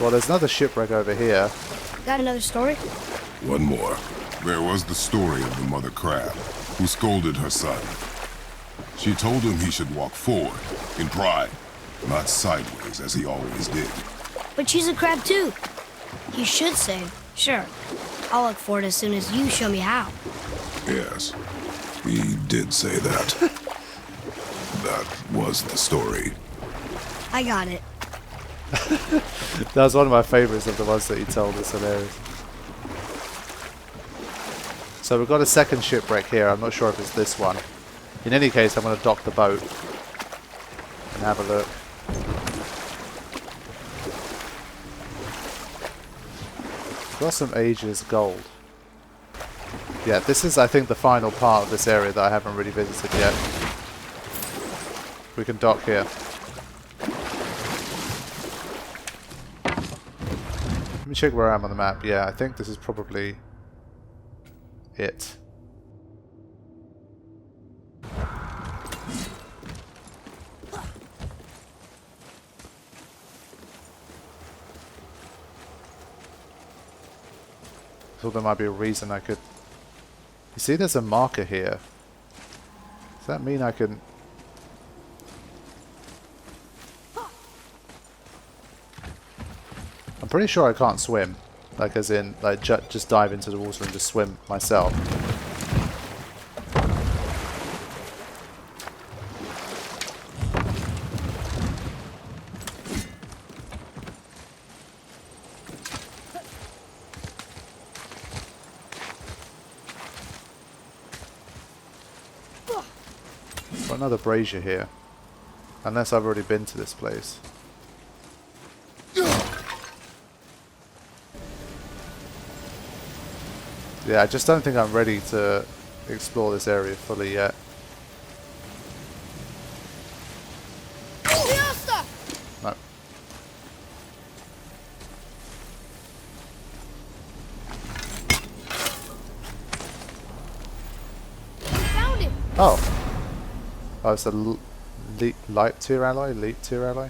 Well, there's another shipwreck over here. Got another story? One more. There was the story of the mother crab, who scolded her son. She told him he should walk forward, in pride, not sideways as he always did. But she's a crab too. You should say, sure. I'll look forward as soon as you show me how. Yes, he did say that. That was the story. I got it. That was one of my favourites of the ones that he told. It's hilarious. So we've got a second shipwreck here. I'm not sure if it's this one. In any case, I'm going to dock the boat and have a look. Got some Aegis gold. Yeah, this is, I think, the final part of this area that I haven't really visited yet. We can dock here. Let me check where I am on the map. Yeah, I think this is probably it. Thought there might be a reason I could... You see there's a marker here. Does that mean I can... I'm pretty sure I can't swim. Like as in, like just dive into the water and just swim myself. Got another brazier here. Unless I've already been to this place. Yeah, I just don't think I'm ready to explore this area fully yet. No. Found him. Oh. Oh, it's a light tier alloy? Elite tier alloy?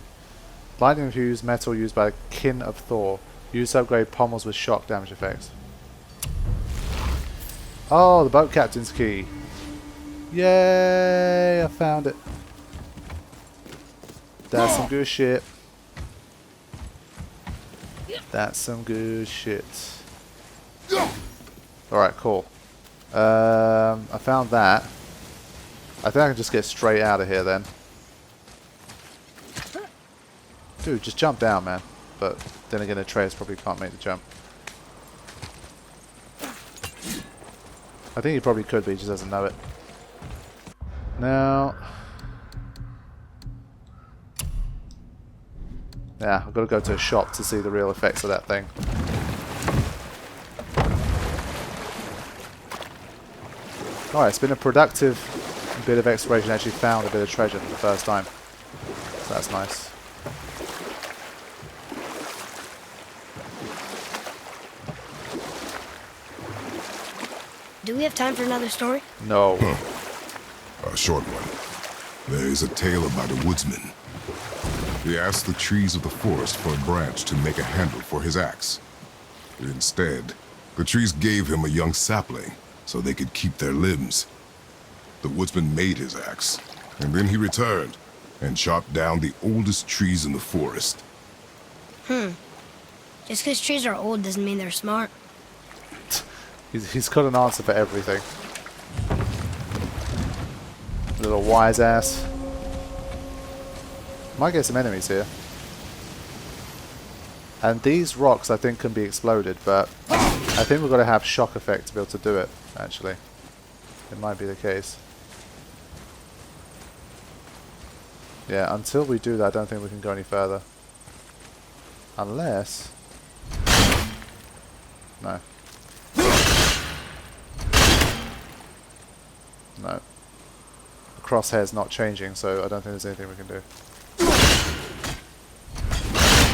Lightning fused metal used by Kin of Thor. Used to upgrade pommels with shock damage effects. Oh, the boat captain's key. Yay, I found it. That's some good shit. That's some good shit. Alright, cool. I found that. I think I can just get straight out of here then. Dude, just jump down, man. But then again, Atreus probably can't make the jump. I think he probably could, but he just doesn't know it. Now... Yeah, I've got to go to a shop to see the real effects of that thing. Alright, it's been a productive bit of exploration. I actually found a bit of treasure for the first time. So that's nice. Do we have time for another story? No. A short one. There is a tale about a woodsman. He asked the trees of the forest for a branch to make a handle for his axe. Instead, the trees gave him a young sapling so they could keep their limbs. The woodsman made his axe, and then he returned and chopped down the oldest trees in the forest. Just because trees are old doesn't mean they're smart. He's got an answer for everything. Little wise ass. Might get some enemies here. And these rocks I think can be exploded, but I think we've got to have shock effect to be able to do it, actually. It might be the case. Yeah, until we do that I don't think we can go any further. Unless... No. No. The crosshair's not changing, so I don't think there's anything we can do.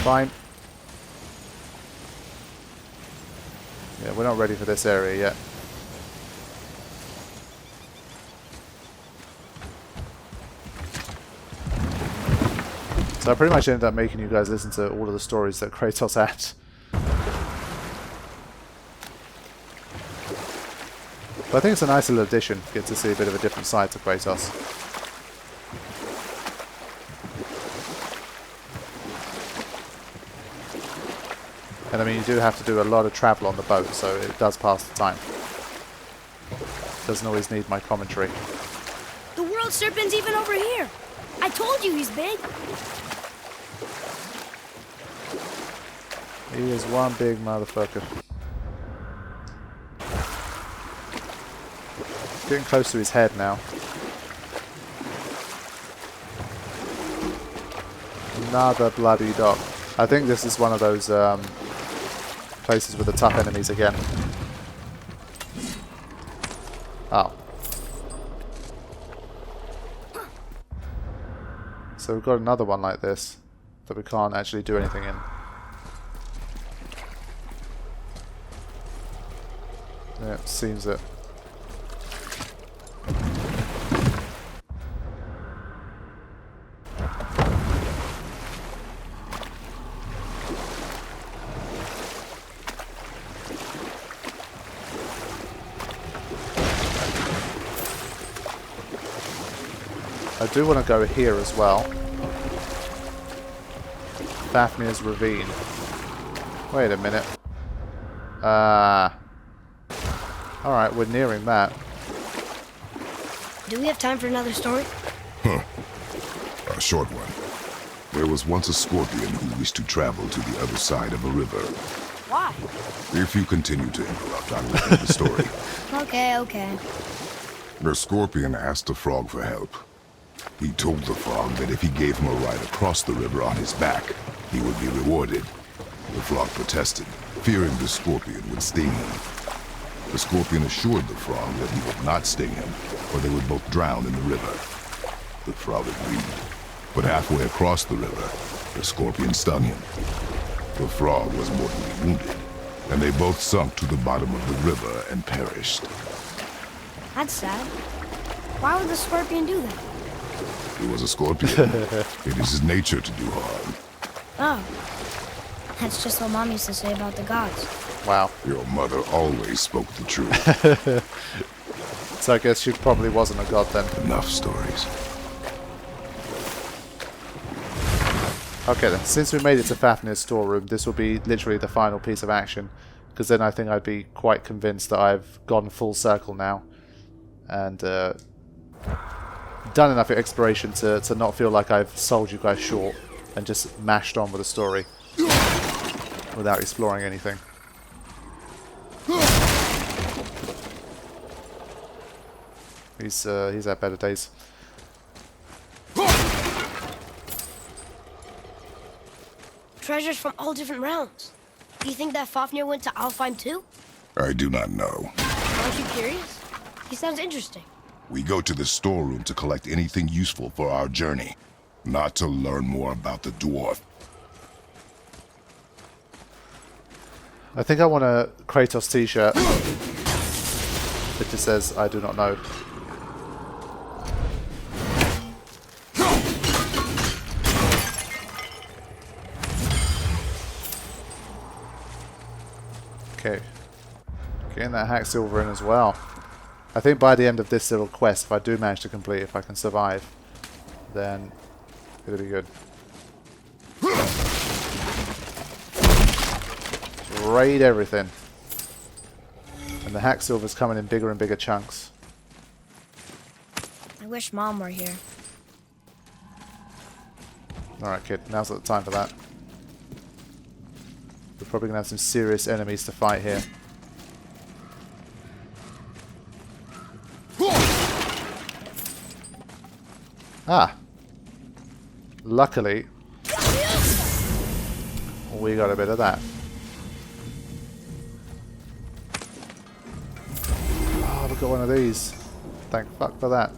Fine. Yeah, we're not ready for this area yet. So I pretty much ended up making you guys listen to all of the stories that Kratos had. But I think it's a nice little addition. Get to see a bit of a different side to Kratos. And I mean, you do have to do a lot of travel on the boat, so it does pass the time. Doesn't always need my commentary. The world serpent's even over here. I told you he's big. He is one big motherfucker. Getting close to his head now. Another bloody dog. I think this is one of those places with the tough enemies again. Oh. So we've got another one like this that we can't actually do anything in. Yeah, it seems it. I do want to go here as well. Fafnir's Ravine. Wait a minute. Alright, we're nearing that. Do we have time for another story? Huh. A short one. There was once a scorpion who wished to travel to the other side of a river. Why? If you continue to interrupt, I will end the story. Okay. The scorpion asked the frog for help. He told the frog that if he gave him a ride across the river on his back, he would be rewarded. The frog protested, fearing the scorpion would sting him. The scorpion assured the frog that he would not sting him, or they would both drown in the river. The frog agreed, but halfway across the river, the scorpion stung him. The frog was mortally wounded, and they both sunk to the bottom of the river and perished. That's sad. Why would the scorpion do that? He was a scorpion. It is his nature to do harm. Oh. That's just what Mom used to say about the gods. Wow. Your mother always spoke the truth. So I guess she probably wasn't a god then. Enough stories. Okay then, since we made it to Fafnir's storeroom, this will be literally the final piece of action. Because then I think I'd be quite convinced that I've gone full circle now. And done enough exploration to not feel like I've sold you guys short. And just mashed on with the story. Without exploring anything. He's had better days. Treasures from all different realms. Do you think that Fafnir went to Alfheim too? I do not know. Aren't you curious? He sounds interesting. We go to the storeroom to collect anything useful for our journey, not to learn more about the dwarf. I think I want a Kratos t-shirt that just says, I do not know. Okay. Getting that hack silver in as well. I think by the end of this little quest, if I do manage to complete, if I can survive, then it'll be good. Raid everything. And the hack silver's coming in bigger and bigger chunks. I wish Mom were here. Alright kid, now's not the time for that. We're probably going to have some serious enemies to fight here. Ah! Luckily, we got a bit of that. Oh, we've got one of these. Thank fuck for that.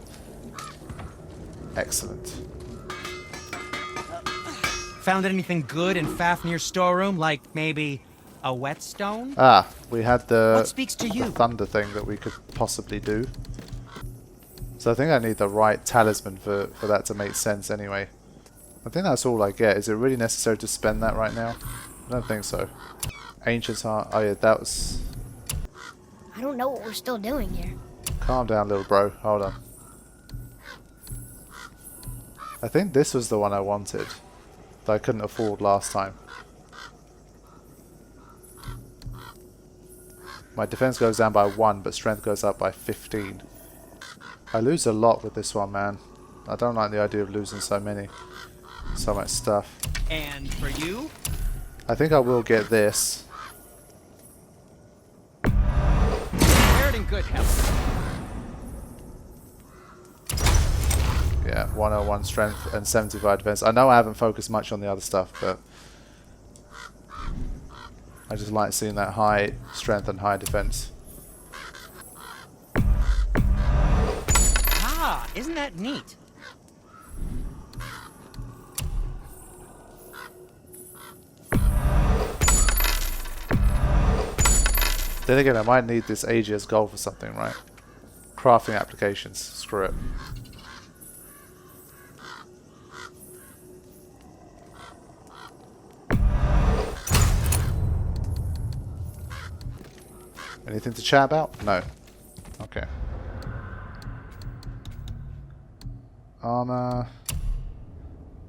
Excellent. Found anything good in Fafnir's storeroom, like maybe a whetstone? Ah, we had the What speaks to you? thunder thing that we could possibly do. So I think I need the right talisman for that to make sense anyway. I think that's all I get. Is it really necessary to spend that right now? I don't think so. Ancient Heart. Oh yeah, that was... I don't know what we're still doing here. Calm down, little bro. Hold on. I think this was the one I wanted that I couldn't afford last time. My defense goes down by 1, but strength goes up by 15. I lose a lot with this one, man. I don't like the idea of losing so much stuff. And for you? I think I will get this. Wear it in good health. Yeah, 101 strength and 75 defense. I know I haven't focused much on the other stuff, but I just like seeing that high strength and high defense. Ah, isn't that neat? Then again, I might need this Aegis gold for something, right? Crafting applications. Screw it. Anything to chat about? No. Okay. Armor.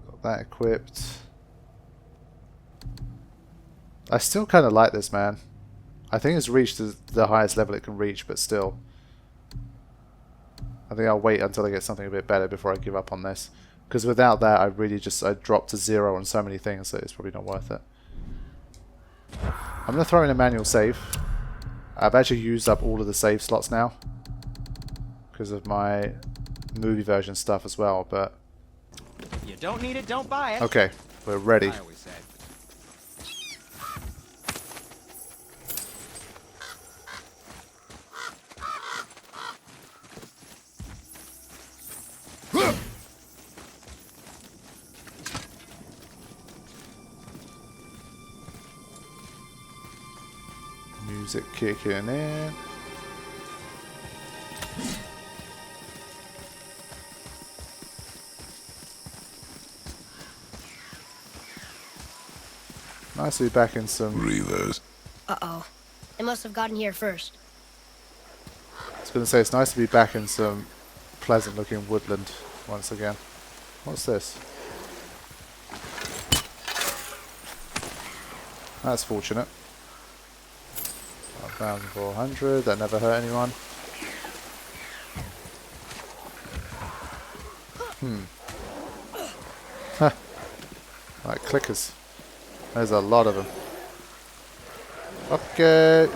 Got that equipped. I still kind of like this, man. I think it's reached the highest level it can reach, but still. I think I'll wait until I get something a bit better before I give up on this. Because without that, I dropped to 0 on so many things that it's probably not worth it. I'm going to throw in a manual save. I've actually used up all of the save slots now. Because of my movie version stuff as well, but... You don't need it, don't buy it. Okay, we're ready. I always say. Music kicking in. Nice to be back in some... Reavers. Uh-oh. They must have gotten here first. I was going to say, it's nice to be back in some pleasant looking woodland once again. What's this? That's fortunate. 1,400, that never hurt anyone. Like clickers. There's a lot of them. Okay.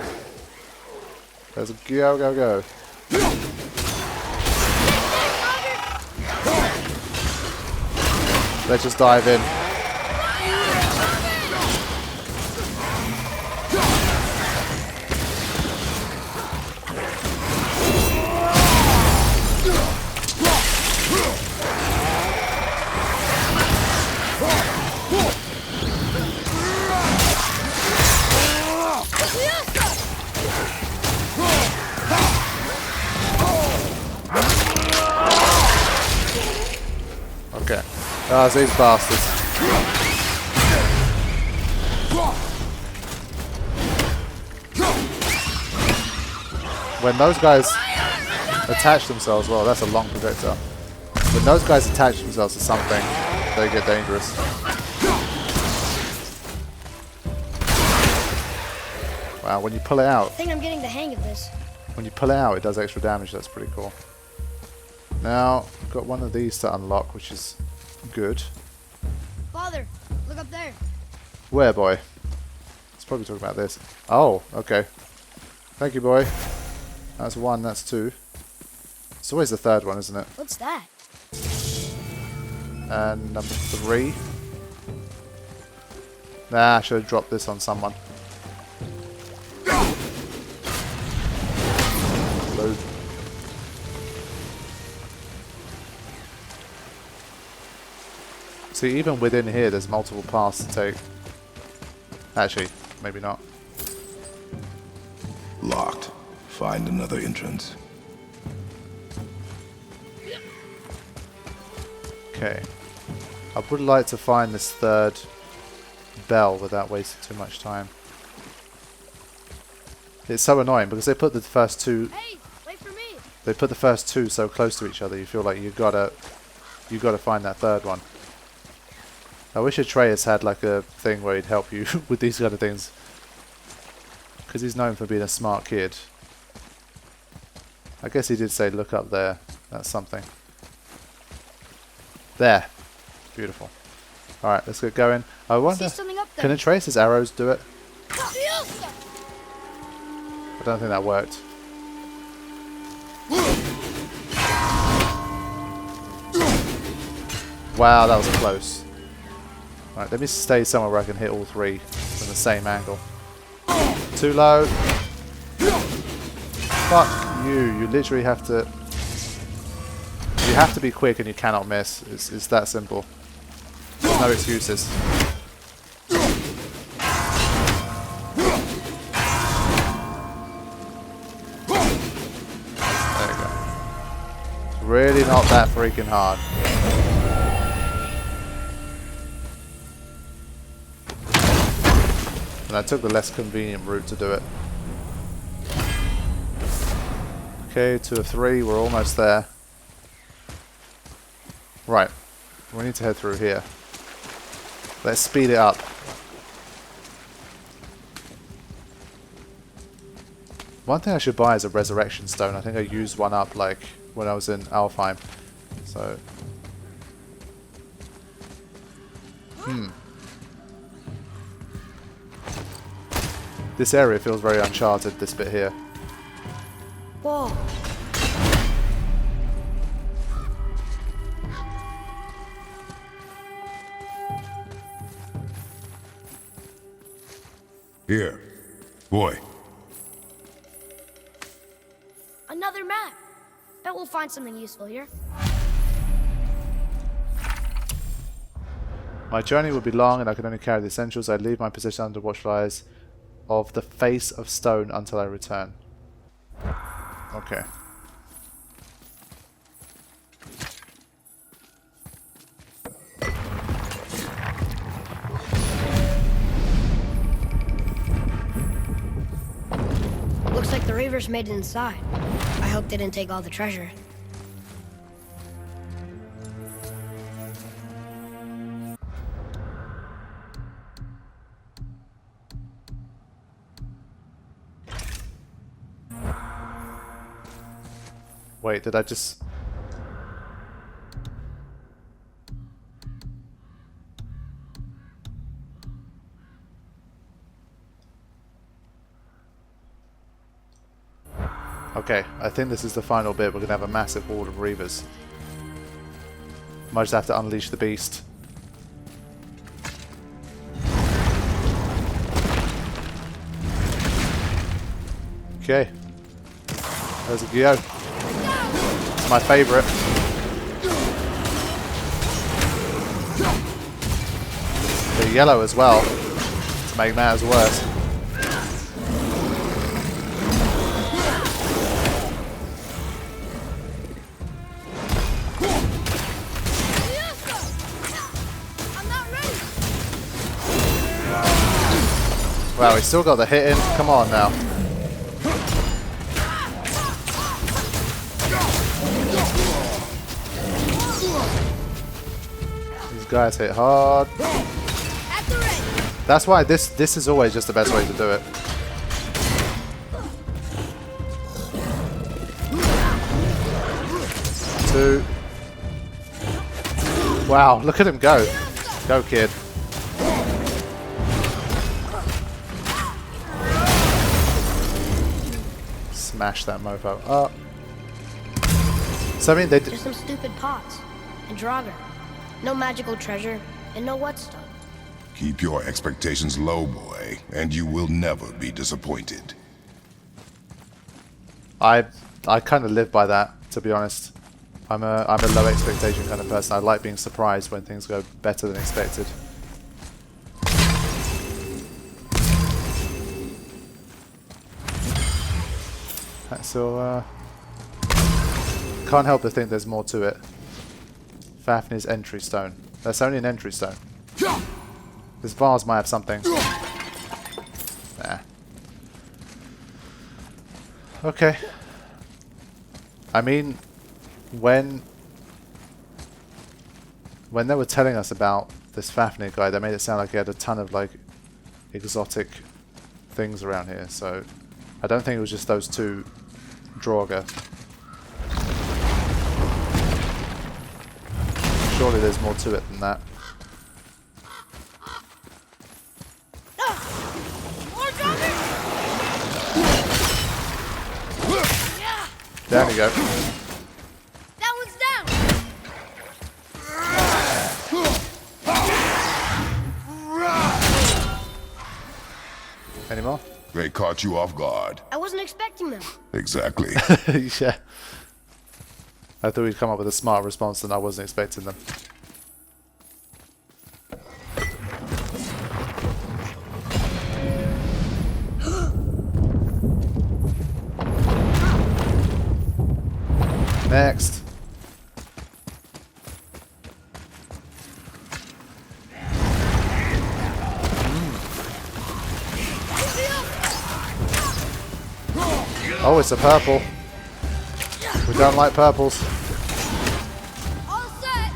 There's a go. Let's just dive in. Okay. Ah, these bastards. When those guys attach themselves, well, that's a long projectile. When those guys attach themselves to something, they get dangerous. Wow, when you pull it out, I think I'm getting the hang of this. when you pull it out, it does extra damage. That's pretty cool. Now, I've got one of these to unlock, which is good. Father, look up there. Where, boy? Let's probably talk about this. Oh, okay. Thank you, boy. That's 1, that's 2. It's always the third one, isn't it? What's that? And number 3. Nah, I should have dropped this on someone. Load. See, even within here, there's multiple paths to take. Actually, maybe not. Locked. Find another entrance. Okay. I would like to find this third bell without wasting too much time. It's so annoying because they put the first two. Hey, wait for me. They put the first two so close to each other. You feel like you gotta find that third one. I wish Atreus had like a thing where he'd help you with these kind of things, because he's known for being a smart kid. I guess he did say look up there. That's something. There. Beautiful. Alright, let's get going. I wonder, something up there. can Atreus' arrows do it? I don't think that worked. Wow, that was close. Alright, let me stay somewhere where I can hit all three from the same angle. Too low. Fuck you. You literally have to... You have to be quick and you cannot miss. It's that simple. There's no excuses. There you go. It's really not that freaking hard. And I took the less convenient route to do it. Okay, 2 of 3, we're almost there. Right, we need to head through here. Let's speed it up. One thing I should buy is a resurrection stone. I think I used one up like when I was in Alfheim. So... This area feels very Uncharted, this bit here. Whoa. Here. Boy. Another map. Bet we'll find something useful here. My journey would be long and I can only carry the essentials. I'd leave my position under watchful eyes of the face of stone until I return. Okay. Looks like the Reavers made it inside. I hope they didn't take all the treasure. Wait, did I just... Okay, I think this is the final bit. We're going to have a massive horde of Reavers. Might just have to unleash the beast. Okay. There's a Geo. It's my favourite. They're yellow as well, to make matters worse. Wow, we still got the hit in. Come on now. These guys hit hard. That's why this is always just the best way to do it. Two. Wow, look at him go. Go, kid. Smash that mofo up. So I mean, they Just some stupid pots and Draugr. No magical treasure and no whetstone. Keep your expectations low, boy, and you will never be disappointed. I kind of live by that, to be honest. I'm a low expectation kind of person. I like being surprised when things go better than expected. So, can't help but think there's more to it. Fafnir's entry stone. That's only an entry stone. This vase might have something. Nah. Okay. I mean, when they were telling us about this Fafnir guy, they made it sound like he had a ton of like exotic things around here. So I don't think it was just those two Draugr. Surely there's more to it than that. There we go. That one's down. Any more? They caught you off guard. I wasn't expecting them. Exactly. Yeah. I thought we'd come up with a smart response and I wasn't expecting them. Next. Oh, it's a purple. We don't like purples. All set.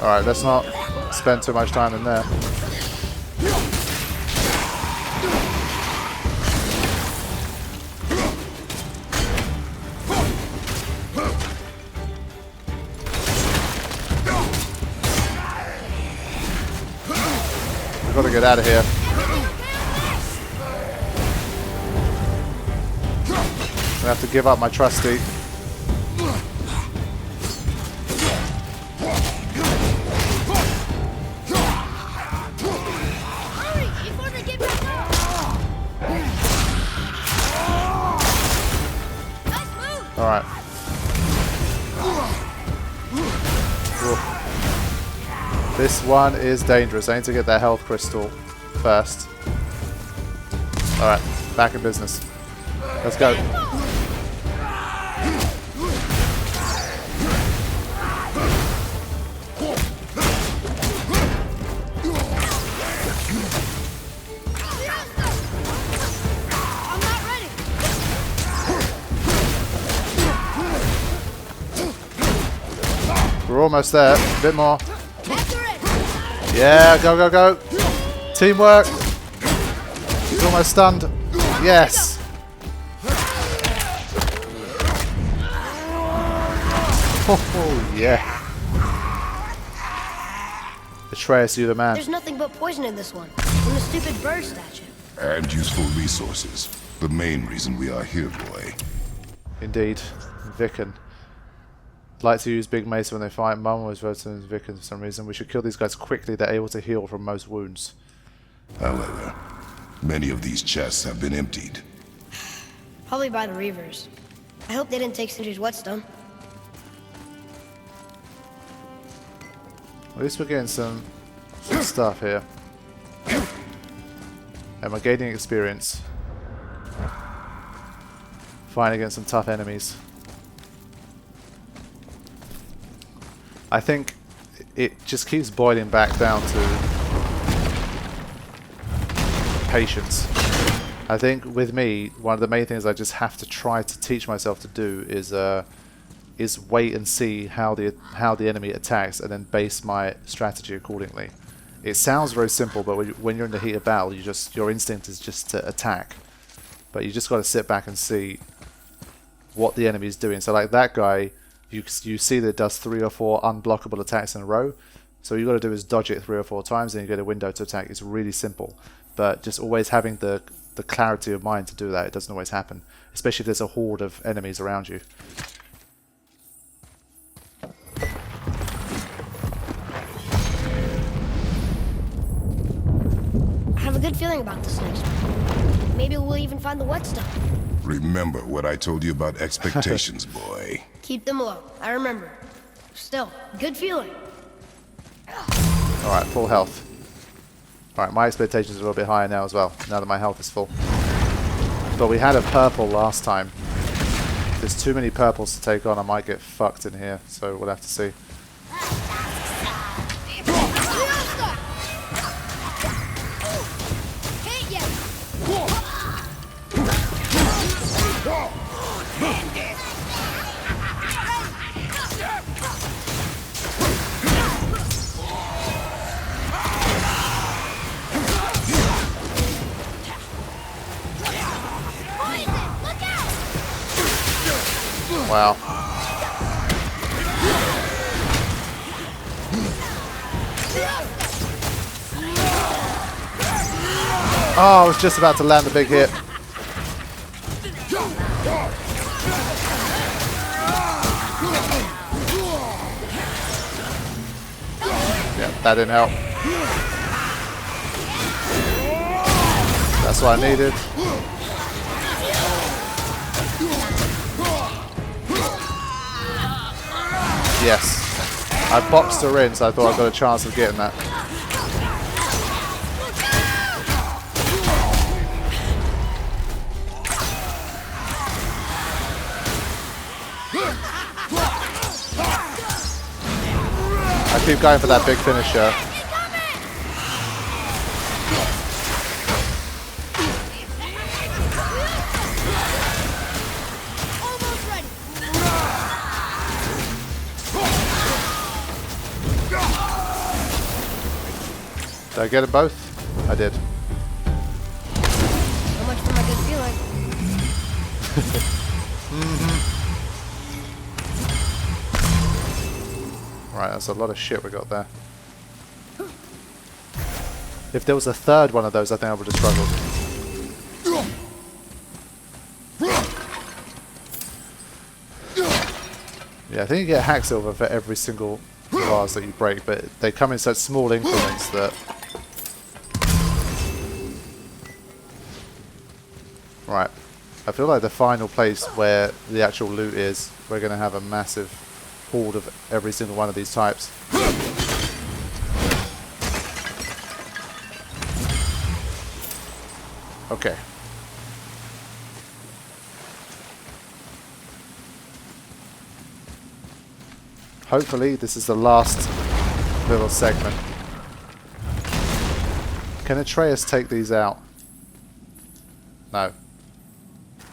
Alright, let's not spend too much time in there. We've got to get out of here. I have to give up my trusty. Hurry before they get back up. Nice move. All right. This one is dangerous. I need to get that health crystal first. All right, back in business. Let's go. I'm not ready. We're almost there. A bit more. After it. Yeah, go, go, go. Teamwork. He's almost stunned. Yes. Oh, yeah. Atreus, you the man. There's nothing but poison in this one. From the stupid bird statue. And useful resources. The main reason we are here, boy. Indeed. Vicken. Like to use big mace when they fight. Mum always votes in Vicken for some reason. We should kill these guys quickly. They're able to heal from most wounds. However, many of these chests have been emptied. Probably by the Reavers. I hope they didn't take Cinder's whetstone. At least we're getting some stuff here. And we're gaining experience. Fighting against some tough enemies. I think it just keeps boiling back down to patience. I think with me, one of the main things I just have to try to teach myself to do is wait and see how the enemy attacks and then base my strategy accordingly. It sounds very simple, but when you're in the heat of battle, your instinct is just to attack. But you just got to sit back and see what the enemy is doing. So like that guy, you see that it does 3 or 4 unblockable attacks in a row. So all you got to do is dodge it 3 or 4 times, and you get a window to attack. It's really simple, but just always having the clarity of mind to do that. It doesn't always happen, especially if there's a horde of enemies around you. I have a good feeling about this next one. Maybe we'll even find the whetstone. Remember what I told you about expectations, boy. Keep them low. I remember. Still, good feeling. Alright, full health. Alright, my expectations are a little bit higher now as well, now that my health is full. But we had a purple last time. there's too many purples to take on, I might get fucked in here, so we'll have to see. Wow. Oh, I was just about to land the big hit. Yeah, that didn't help. That's what I needed. Yes. I boxed her in, so I thought I got a chance of getting that. I keep going for that big finisher. Did I get it both? I did. So much for my good feeling. Right, that's a lot of shit we got there. If there was a third one of those, I think I would have struggled. Yeah, I think you get hack silver for every single vase that you break, but they come in such small increments that... Right. I feel like the final place where the actual loot is, we're going to have a massive horde of every single one of these types. Okay. Hopefully this is the last little segment. Can Atreus take these out? No.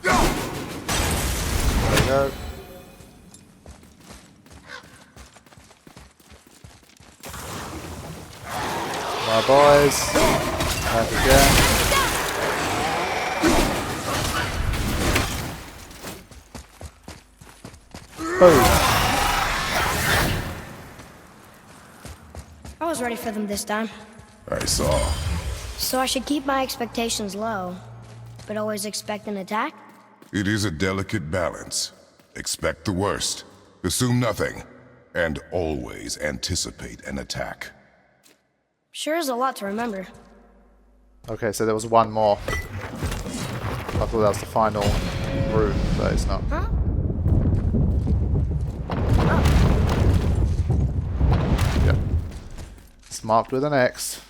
There we go. My boys. Back again. Boom. I was ready for them this time. I saw. So I should keep my expectations low, but always expect an attack? It is a delicate balance. Expect the worst, assume nothing, and always anticipate an attack. Sure is a lot to remember. Okay, so there was one more. I thought that was the final room, but it's not. Huh? Yep. It's marked with an X.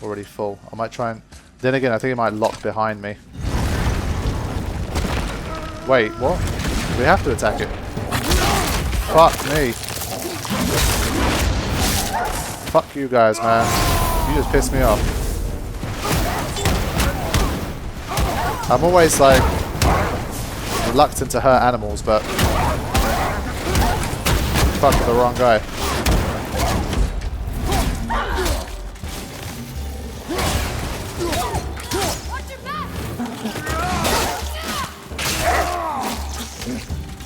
Already full. I might try and... Then again, I think it might lock behind me. Wait, what? We have to attack it. Fuck me. Fuck you guys, man. You just pissed me off. I'm always like reluctant to hurt animals, but fuck the wrong guy.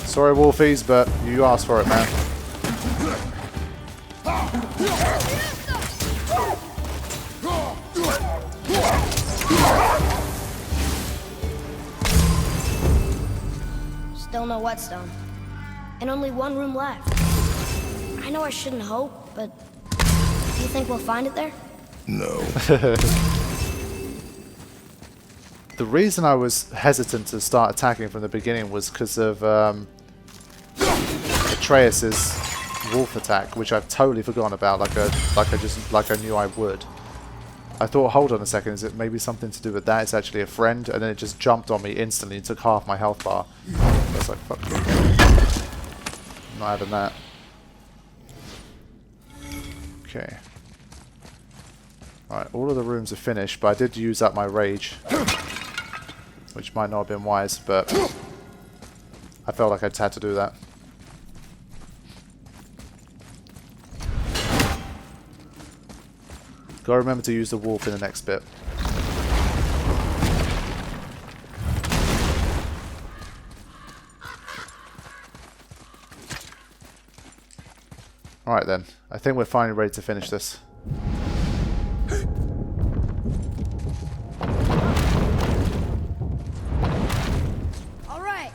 Sorry, Wolfies, but you asked for it, man. Still no whetstone. And only one room left. I know I shouldn't hope, but do you think we'll find it there? No. The reason I was hesitant to start attacking from the beginning was because of Atreus's wolf attack, which I've totally forgotten about, like I knew I would. I thought, hold on a second, is it maybe something to do with that? It's actually a friend, and then it just jumped on me instantly and took half my health bar. I was like, fuck you. I'm not having that. Okay. Alright, all of the rooms are finished, but I did use up my rage. Which might not have been wise, but I felt like I just had to do that. Gotta remember to use the warp in the next bit. Alright then, I think we're finally ready to finish this. Alright.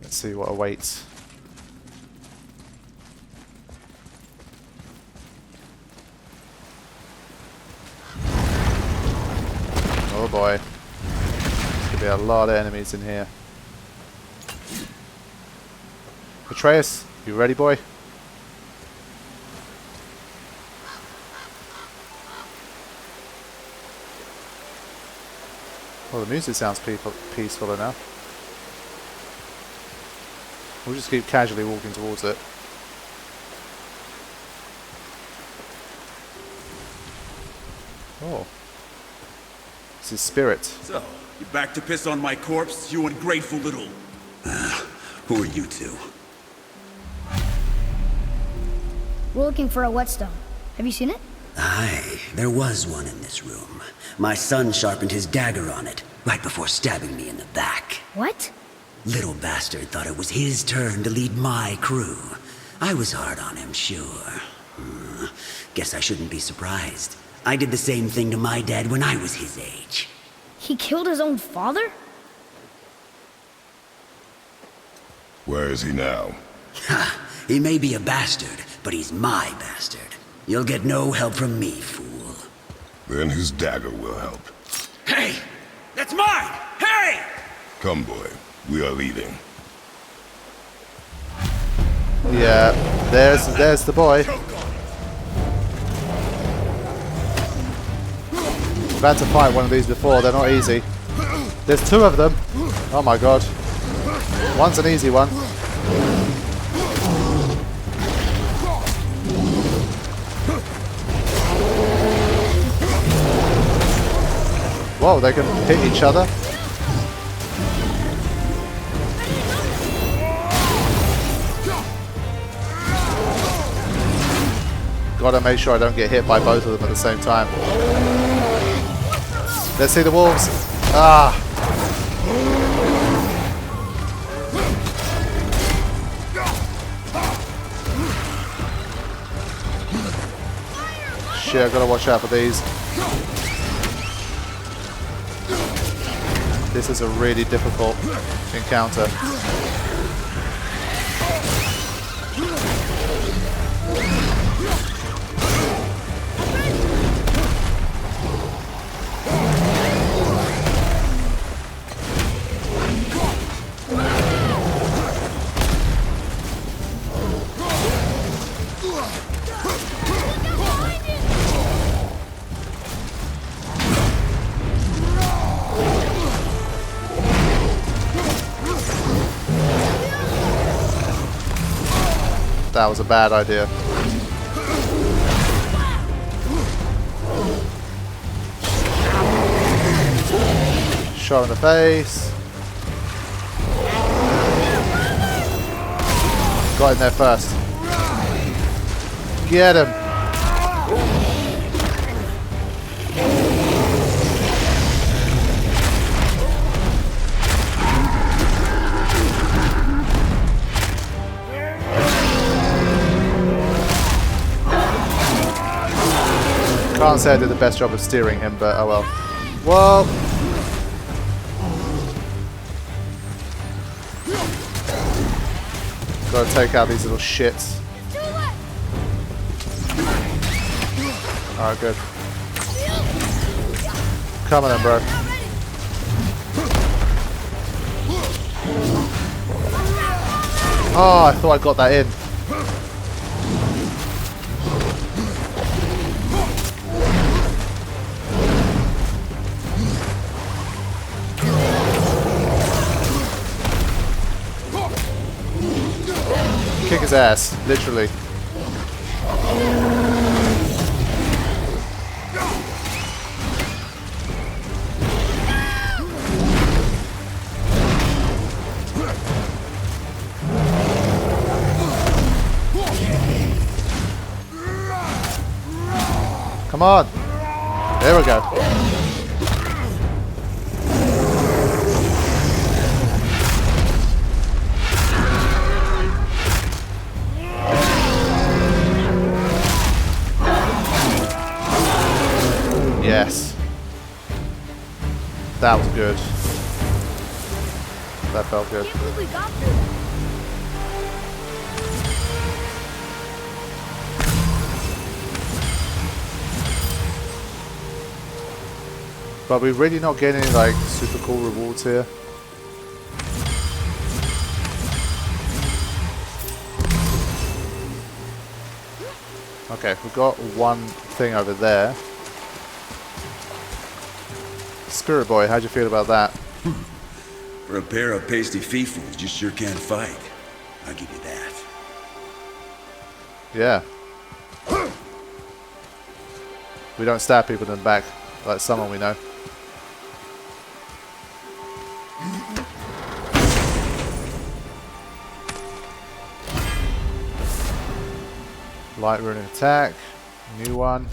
Let's see what awaits. Oh boy. There's gonna be a lot of enemies in here. Atreus, you ready, boy? Well, the music sounds peaceful enough. We'll just keep casually walking towards it. Oh. This is Spirit. So, you back to piss on my corpse, you ungrateful little... who are you two? We're looking for a whetstone. Have you seen it? Aye, there was one in this room. My son sharpened his dagger on it, right before stabbing me in the back. What? Little bastard thought it was his turn to lead my crew. I was hard on him, sure. Guess I shouldn't be surprised. I did the same thing to my dad when I was his age. He killed his own father? Where is he now? Ha! He may be a bastard, but he's my bastard. You'll get no help from me, fool. Then his dagger will help. Hey! That's mine! Hey! Come, boy. We are leaving. Yeah, there's the boy. I've had to fight one of these before, they're not easy. There's two of them. Oh my god. One's an easy one. Whoa, they can hit each other. Gotta make sure I don't get hit by both of them at the same time. Let's see the wolves. Ah! Shit, I gotta watch out for these. This is a really difficult encounter. That was a bad idea. Shot in the face. Got in there first. Get him. Can't say I did the best job of steering him, but oh well. Whoa! Gotta take out these little shits. Alright, good. Come on then, bro. Oh, I thought I got that in. kick his ass, literally. Come on. There we go. Yes. That was good. That felt good. I can't believe we got through that. But we're really not getting any like super cool rewards here. Okay, we've got one thing over there. Spirit Boy, how'd you feel about that? For a pair of pasty fiefus, you sure can fight. I'll give you that. Yeah. We don't stab people in the back like someone we know. Light running attack, new one.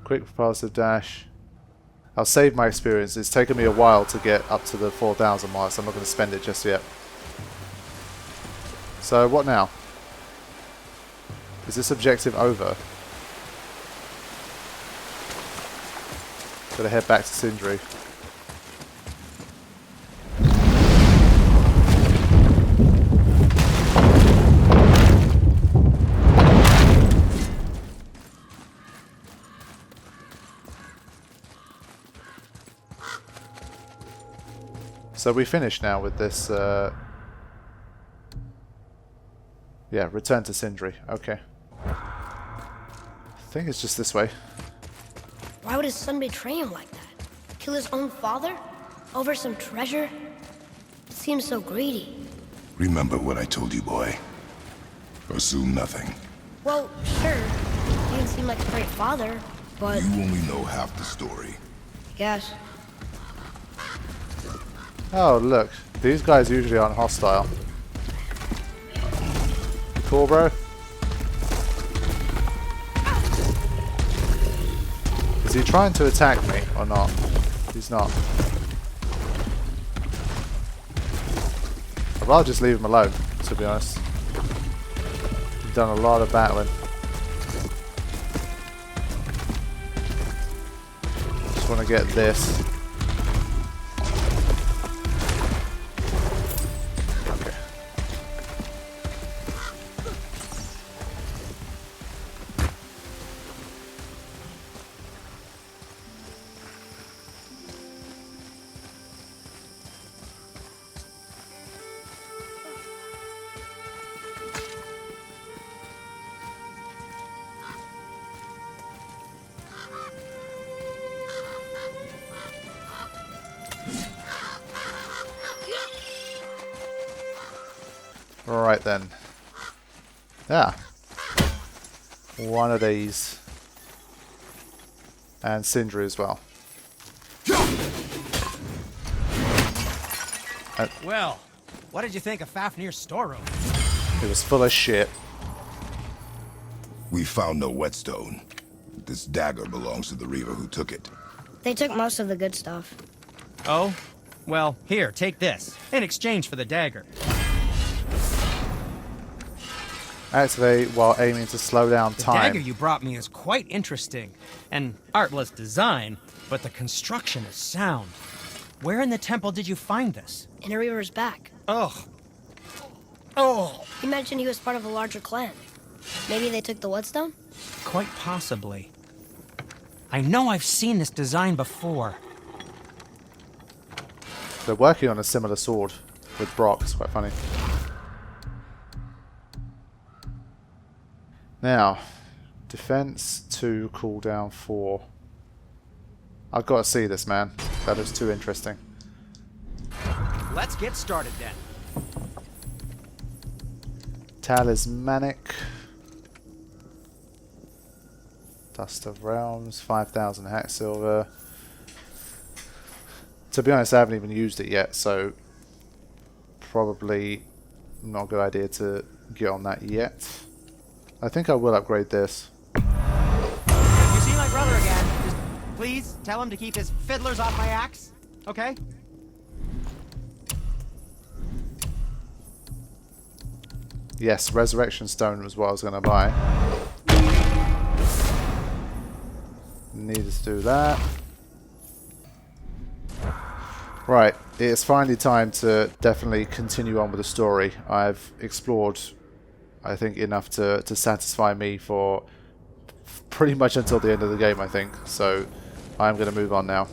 Quick propulsive dash. I'll save my experience. It's taken me a while to get up to the 4,000 mark, so I'm not going to spend it just yet. So what now? Is this objective over? Gotta head back to Sindri. So we finished now with this, yeah, return to Sindri. Okay. I think it's just this way. Why would his son betray him like that? Kill his own father? Over some treasure? It seems so greedy. Remember what I told you, boy. Assume nothing. Well, sure. He didn't seem like a great father, but... You only know half the story. I guess. Oh, look. These guys usually aren't hostile. Cool, bro. Is he trying to attack me or not? He's not. I'd rather just leave him alone, to be honest. He's done a lot of battling. Just want to get this. Alright then. Yeah. One of these. And Sindri as well. Well, what did you think of Fafnir's storeroom? It was full of shit. We found no whetstone. This dagger belongs to the Reaver who took it. They took most of the good stuff. Oh? Well, here, take this. In exchange for the dagger. Activate while aiming to slow down The time. dagger you brought me is quite interesting. An artless design, but the construction is sound. Where in the temple did you find this? In a Reaver's back. Ugh. Oh. He mentioned he was part of a larger clan. Maybe they took the whetstone? Quite possibly. I know I've seen this design before. They're working on a similar sword with Brock. It's quite funny. Now, defense 2, cooldown 4. I've got to see this, man. That is too interesting. Let's get started then. Talismanic. Dust of Realms, 5,000 hack silver. To be honest, I haven't even used it yet, so probably not a good idea to get on that yet. I think I will upgrade this. If you see my brother again, just please tell him to keep his fiddlers off my axe, okay? Yes, Resurrection Stone was what I was going to buy. Needed to do that. Right, it's finally time to definitely continue on with the story. I've explored, I think, enough to satisfy me for pretty much until the end of the game, I think. So I'm going to move on now.